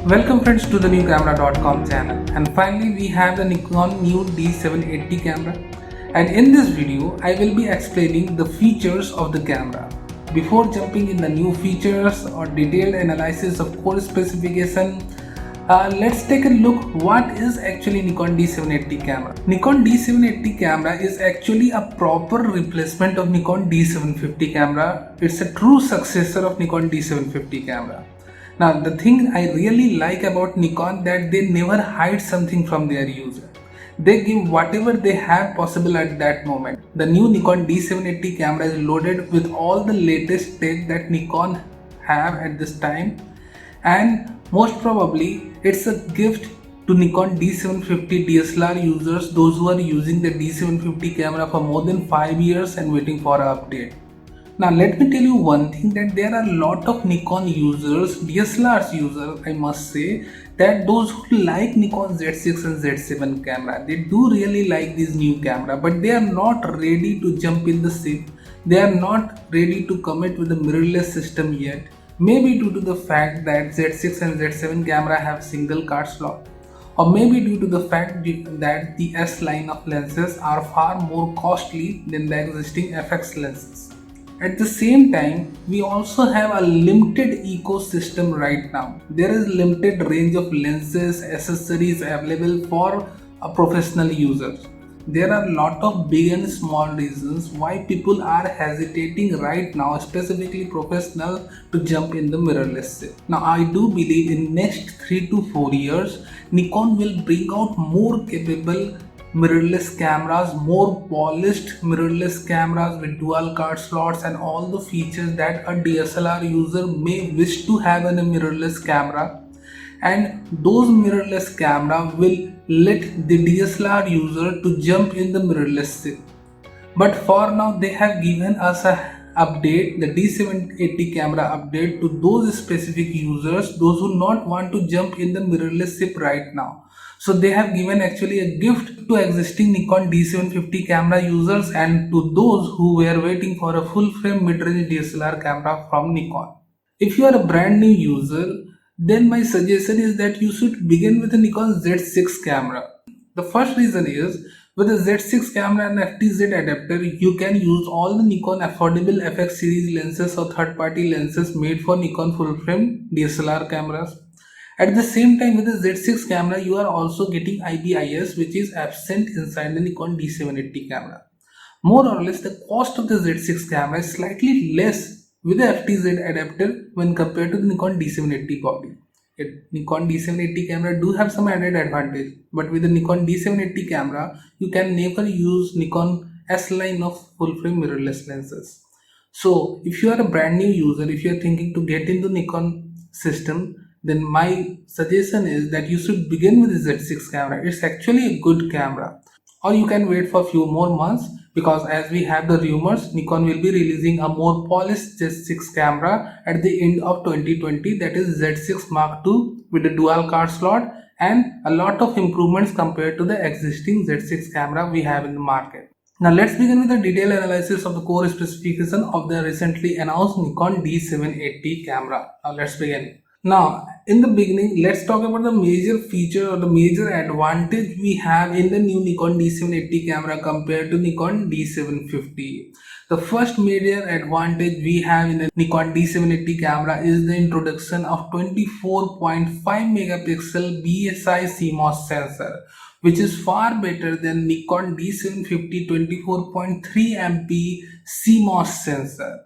Welcome friends to the newcamera.com channel, and finally we have the Nikon new D780 camera, and in this video I will be explaining the features of the camera. Before jumping in the new features or detailed analysis of core specification, let's take a look what is actually Nikon D780 camera. Nikon D780 camera is actually a proper replacement of Nikon D750 camera. It's a true successor of Nikon D750 camera. Now the thing I really like about Nikon that they never hide something from their user. They give whatever they have possible at that moment. The new Nikon D780 camera is loaded with all the latest tech that Nikon have at this time, and most probably it's a gift to Nikon D750 DSLR users, those who are using the D750 camera for more than 5 years and waiting for an update. Now let me tell you one thing, that there are a lot of Nikon users, DSLRs users I must say, that those who like Nikon Z6 and Z7 camera, they do really like this new camera, but they are not ready to jump in the ship. They are not ready to commit with the mirrorless system yet. Maybe due to the fact that Z6 and Z7 camera have single card slot, or maybe due to the fact that the S line of lenses are far more costly than the existing FX lenses. At the same time, we also have a limited ecosystem right now. There is limited range of lenses, accessories available for professional users. There are a lot of big and small reasons why people are hesitating right now, specifically professional, to jump in the mirrorless shift. Now I do believe in next 3 to 4 years, Nikon will bring out more capable mirrorless cameras, more polished mirrorless cameras with dual card slots and all the features that a DSLR user may wish to have in a mirrorless camera, and those mirrorless camera will let the DSLR user to jump in the mirrorless shift. But for now they have given us a update, the D780 camera update, to those specific users, those who not want to jump in the mirrorless shift right now. So they have given actually a gift to existing Nikon D750 camera users and to those who were waiting for a full frame mid-range DSLR camera from Nikon. If you are a brand new user, then my suggestion is that you should begin with a Nikon Z6 camera. The first reason is, with a Z6 camera and FTZ adapter, you can use all the Nikon affordable FX series lenses or third-party lenses made for Nikon full-frame DSLR cameras. At the same time, with the Z6 camera, you are also getting IBIS, which is absent inside the Nikon D780 camera. More or less, the cost of the Z6 camera is slightly less with the FTZ adapter when compared to the Nikon D780 body. Nikon D780 camera do have some added advantage, but with the Nikon D780 camera, you can never use Nikon S line of full-frame mirrorless lenses. So, if you are a brand new user, if you are thinking to get into Nikon system, then my suggestion is that you should begin with the Z6 camera. It's actually a good camera. Or you can wait for a few more months, because as we have the rumors, Nikon will be releasing a more polished Z6 camera at the end of 2020, that is Z6 Mark II with a dual card slot and a lot of improvements compared to the existing Z6 camera we have in the market. Now let's begin with a detailed analysis of the core specification of the recently announced Nikon D780 camera. Now let's begin. Now, in the beginning, let's talk about the major feature or the major advantage we have in the new Nikon D780 camera compared to Nikon D750. The first major advantage we have in the Nikon D780 camera is the introduction of 24.5 megapixel BSI CMOS sensor, which is far better than Nikon D750 24.3 MP CMOS sensor.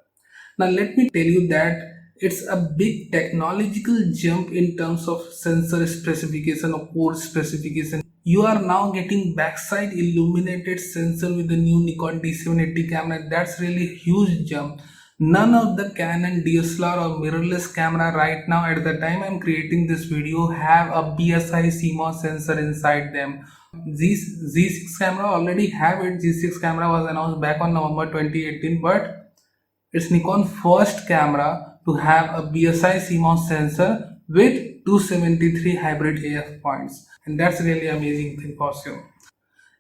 Now, let me tell you that it's a big technological jump in terms of sensor specification or core specification. You are now getting backside illuminated sensor with the new Nikon D780 camera. That's really a huge jump. None of the Canon DSLR or mirrorless camera right now at the time I'm creating this video have a BSI CMOS sensor inside them. Z6 camera already have it. Z6 camera was announced back on November 2018, but it's Nikon first camera to have a BSI CMOS sensor with 273 hybrid AF points, and that's really amazing thing for sure.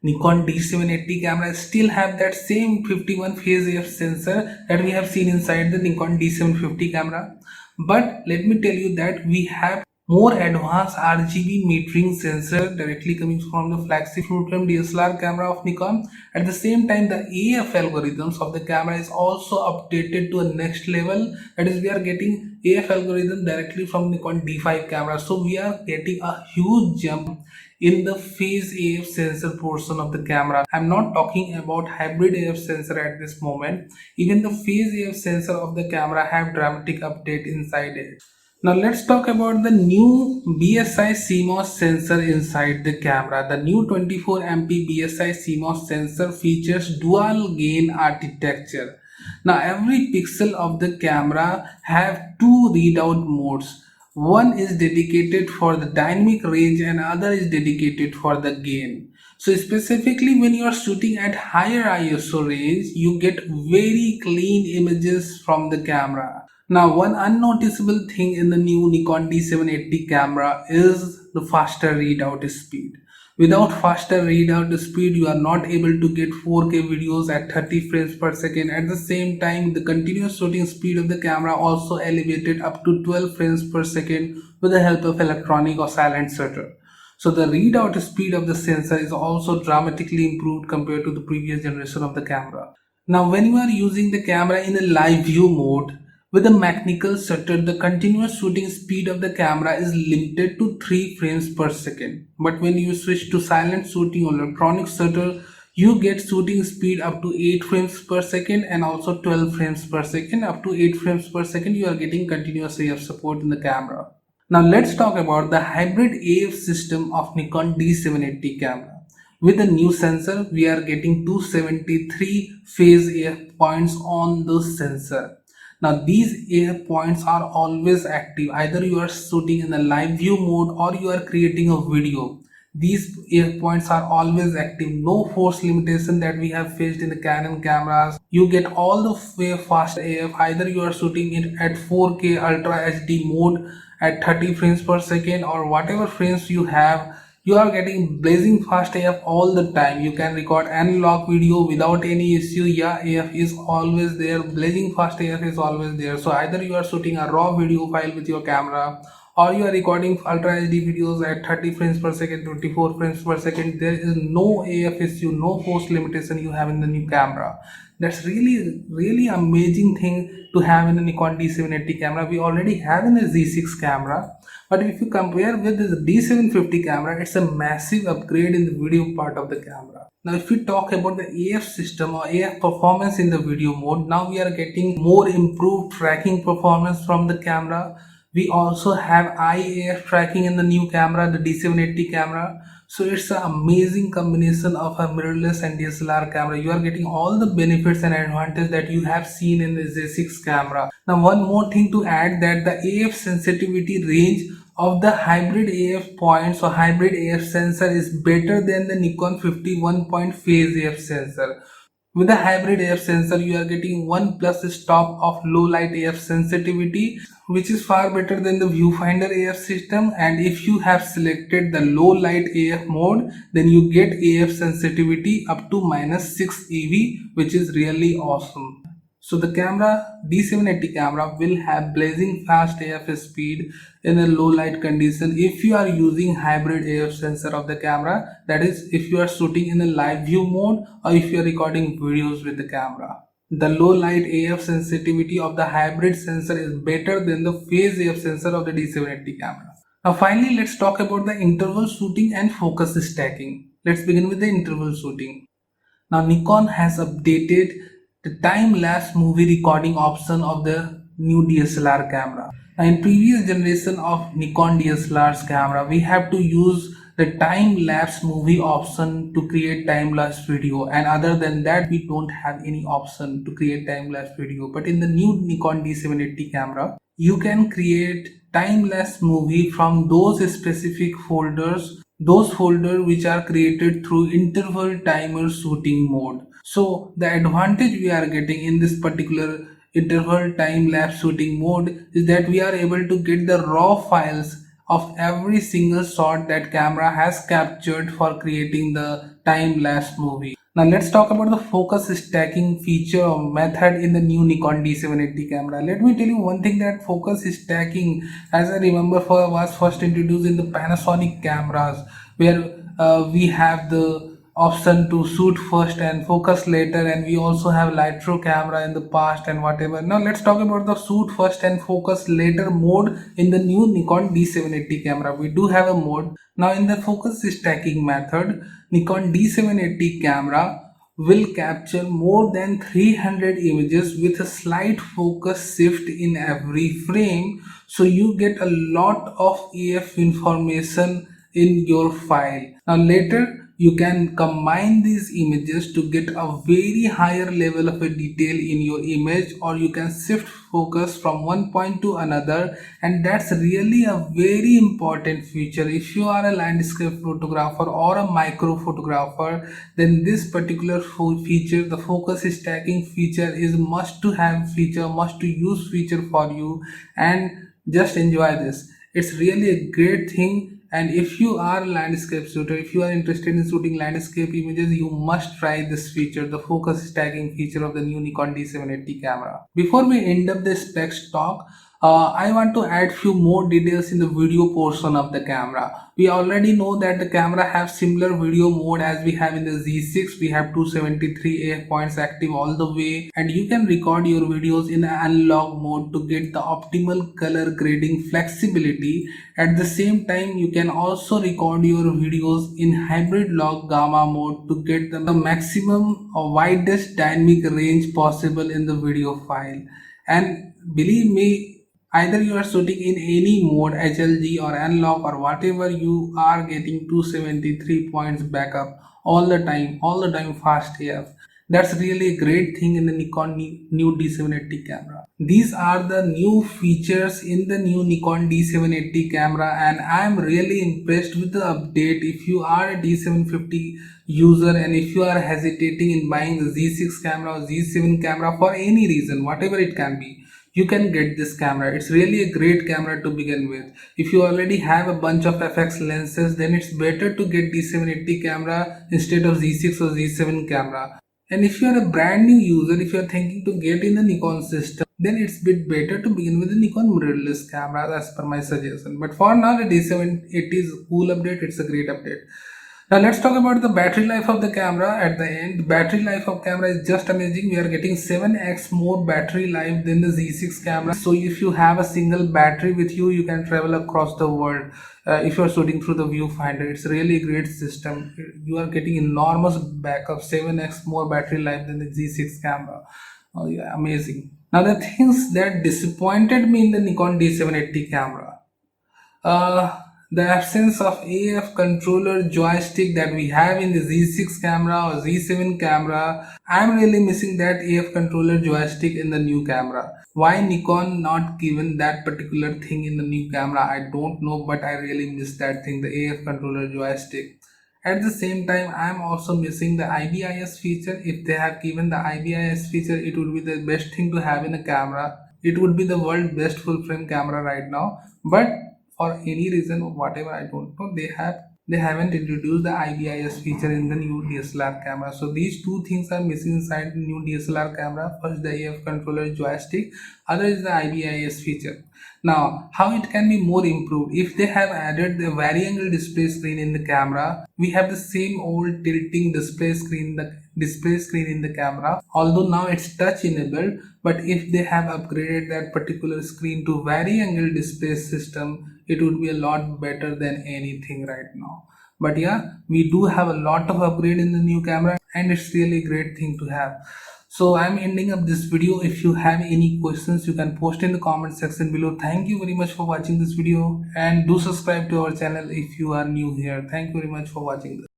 Nikon D780 camera still have that same 51 phase AF sensor that we have seen inside the Nikon D750 camera, but let me tell you that we have more advanced RGB metering sensor directly coming from the flagship full-frame DSLR camera of Nikon. At the same time, the AF algorithms of the camera is also updated to a next level. That is, we are getting AF algorithm directly from Nikon D5 camera. So we are getting a huge jump in the phase AF sensor portion of the camera. I'm not talking about hybrid AF sensor at this moment. Even the phase AF sensor of the camera have dramatic update inside it. Now let's talk about the new BSI CMOS sensor inside the camera. The new 24MP BSI CMOS sensor features dual gain architecture. Now every pixel of the camera have two readout modes. One is dedicated for the dynamic range and other is dedicated for the gain. So specifically when you are shooting at higher ISO range, you get very clean images from the camera. Now, one unnoticeable thing in the new Nikon D780 camera is the faster readout speed. Without faster readout speed, you are not able to get 4K videos at 30 frames per second. At the same time, the continuous shooting speed of the camera also elevated up to 12 frames per second with the help of electronic or silent shutter. So the readout speed of the sensor is also dramatically improved compared to the previous generation of the camera. Now when you are using the camera in a live view mode, with a mechanical shutter, the continuous shooting speed of the camera is limited to 3 frames per second. But when you switch to silent shooting or electronic shutter, you get shooting speed up to 8 frames per second and also 12 frames per second. Up to 8 frames per second, you are getting continuous AF support in the camera. Now let's talk about the hybrid AF system of Nikon D780 camera. With the new sensor, we are getting 273 phase AF points on the sensor. Now these AF points are always active. Either you are shooting in a live view mode or you are creating a video. These AF points are always active. No force limitation that we have faced in the Canon cameras. You get all the way fast AF. Either you are shooting it at 4K Ultra HD mode at 30 frames per second or whatever frames you have, you are getting blazing fast AF all the time. You can record analog video without any issue. Yeah, AF is always there. Blazing fast AF is always there. So either you are shooting a raw video file with your camera or you are recording Ultra HD videos at 30 frames per second, 24 frames per second. There is no AF issue, no force limitation you have in the new camera. That's really amazing thing to have in the Nikon D780 camera. We already have in the Z6 camera. But if you compare with the D750 camera, it's a massive upgrade in the video part of the camera. Now if we talk about the AF system or AF performance in the video mode, now we are getting more improved tracking performance from the camera. We also have IAF tracking in the new camera, the D780 camera. So it's an amazing combination of a mirrorless and DSLR camera. You are getting all the benefits and advantages that you have seen in the Z6 camera. Now one more thing to add, that the AF sensitivity range of the hybrid AF points or hybrid AF sensor is better than the Nikon 51 point phase AF sensor. With the hybrid AF sensor, you are getting 1 plus stop of low light AF sensitivity, which is far better than the viewfinder AF system. And if you have selected the low light AF mode, then you get AF sensitivity up to -6 eV, which is really awesome. So the camera, D780 camera, will have blazing fast AF speed in a low light condition if you are using hybrid AF sensor of the camera. That is, if you are shooting in a live view mode or if you are recording videos with the camera. The low light AF sensitivity of the hybrid sensor is better than the phase AF sensor of the D780 camera. Now finally, let's talk about the interval shooting and focus stacking. Let's begin with the interval shooting. Now Nikon has updated the time-lapse movie recording option of the new DSLR camera. Now in previous generation of Nikon DSLR's camera, we have to use the time-lapse movie option to create time-lapse video, and other than that we don't have any option to create time-lapse video. But in the new Nikon D780 camera, you can create time-lapse movie from those specific folders, those folders which are created through interval timer shooting mode. So the advantage we are getting in this particular interval time lapse shooting mode is that we are able to get the raw files of every single shot that camera has captured for creating the time lapse movie. Now let's talk about the focus stacking feature or method in the new Nikon D780 camera. Let me tell you one thing, that focus stacking, as I remember, was first introduced in the Panasonic cameras, where we have the option to shoot first and focus later, and we also have litro camera in the past and whatever. Now let's talk about the shoot first and focus later mode in the new Nikon D780 camera. We do have a mode. Now in the focus stacking method, Nikon D780 camera will capture more than 300 images with a slight focus shift in every frame, so you get a lot of AF information in your file. Now later you can combine these images to get a very higher level of a detail in your image, or you can shift focus from one point to another, and that's really a very important feature. If you are a landscape photographer or a micro photographer, then this particular feature, the focus stacking feature, is must to have feature, must to use feature for you, and just enjoy this. It's really a great thing. And if you are a landscape shooter, if you are interested in shooting landscape images, you must try this feature, the focus stacking feature of the new Nikon D780 camera. Before we end up the specs talk, I want to add few more details in the video portion of the camera. We already know that the camera has similar video mode as we have in the Z6. We have 273 AF points active all the way, and you can record your videos in analog mode to get the optimal color grading flexibility. At the same time, you can also record your videos in hybrid log gamma mode to get the maximum or widest dynamic range possible in the video file. And believe me, either you are shooting in any mode, HLG or analog or whatever, you are getting 273 points backup all the time fast AF. That's really a great thing in the Nikon new D780 camera. These are the new features in the new Nikon D780 camera, and I am really impressed with the update. If you are a D750 user and if you are hesitating in buying the Z6 camera or Z7 camera for any reason, whatever it can be, you can get this camera. It's really a great camera to begin with. If you already have a bunch of FX lenses, then it's better to get D780 camera instead of Z6 or Z7 camera. And if you are a brand new user, if you are thinking to get in the Nikon system, then it's a bit better to begin with the Nikon mirrorless camera as per my suggestion. But for now, the D780 is a cool update. It's a great update. Now let's talk about the battery life of the camera. At the end, the battery life of camera is just amazing. We are getting 7x more battery life than the Z6 camera. So if you have a single battery with you, you can travel across the world. If you are shooting through the viewfinder, it's really a great system. You are getting enormous backup, 7x more battery life than the Z6 camera. Oh yeah, amazing. Now the things that disappointed me in the Nikon D780 camera. The absence of AF controller joystick that we have in the Z6 camera or Z7 camera. I'm really missing that AF controller joystick in the new camera. Why Nikon not given that particular thing in the new camera, I don't know, but I really miss that thing, the AF controller joystick. At the same time, I'm also missing the IBIS feature. If they have given the IBIS feature, it would be the best thing to have in a camera. It would be the world's best full frame camera right now. But for any reason or whatever, I don't know, they haven't introduced the IBIS feature in the new DSLR camera. So these two things are missing inside the new DSLR camera. First, the AF controller joystick, other is the IBIS feature. Now, how it can be more improved? If they have added the vari-angle display screen in the camera, we have the same old tilting display screen in the camera, although now it's touch enabled. But if they have upgraded that particular screen to vari-angle display system, it would be a lot better than anything right now. But yeah, we do have a lot of upgrade in the new camera, and it's really a great thing to have. So I'm ending up this video. If you have any questions, you can post in the comment section below. Thank you very much for watching this video, and do subscribe to our channel if you are new here. Thank you very much for watching this.